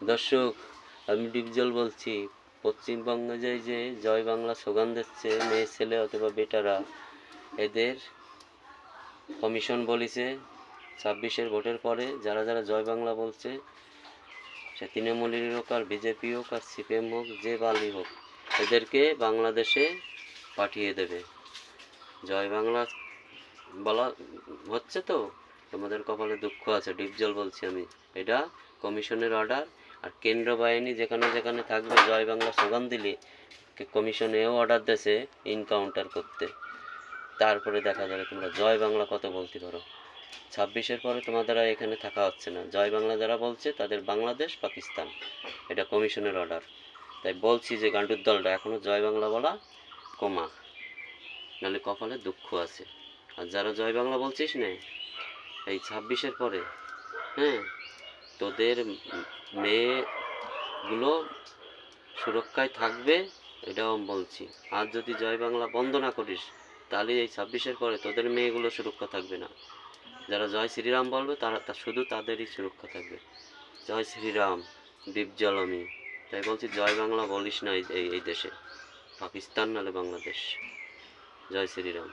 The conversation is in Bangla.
দর্শক, আমি ডিপজল বলছি। পশ্চিমবঙ্গে যে জয় বাংলা স্লোগান দিচ্ছে মেয়ে ছেলে অথবা বেটারা, এদের কমিশন বলেছে 26-এর ভোটের পরে যারা যারা জয় বাংলা বলছে, সে তৃণমূলের হোক আর বিজেপি হোক আর সিপিএম হোক, যে বালি হোক, এদেরকে বাংলাদেশে পাঠিয়ে দেবে। জয় বাংলা বলা হচ্ছে তো, তোমাদের কপালে দুঃখ আছে। ডিপজল বলছি আমি, এটা কমিশনের অর্ডার। আর কেন্দ্র বাহিনী যেখানে যেখানে থাকবে জয় বাংলা স্লোগান দিলে, কমিশনেও অর্ডার দিয়েছে ইনকাউন্টার করতে। তারপরে দেখা যাবে তোমরা জয় বাংলা কত বলতে পারো। 26-এর পরে তোমাদের আর এখানে থাকা হচ্ছে না। জয় বাংলা যারা বলছে তাদের বাংলাদেশ পাকিস্তান, এটা কমিশনের অর্ডার। তাই বলছি যে গান্ডুর দলটা এখনও জয় বাংলা বলা কমা, নাহলে কপালে দুঃখ আছে। আর যারা জয় বাংলা বলছিস না, এই 26-এর পরে, হ্যাঁ, তোদের মেয়েগুলো সুরক্ষায় থাকবে, এটাও বলছি। আর যদি জয় বাংলা বন্ধ না করিস, তাহলে এই 26-এর পরে তোদের মেয়েগুলো সুরক্ষা থাকবে না। যারা জয় শ্রীরাম বলবে তারা শুধু তাদেরই সুরক্ষা থাকবে। জয় শ্রীরাম, ডিপজল আমি। তাই বলছি জয় বাংলা বলিস না এই দেশে, পাকিস্তান নাহলে বাংলাদেশ। জয় শ্রীরাম।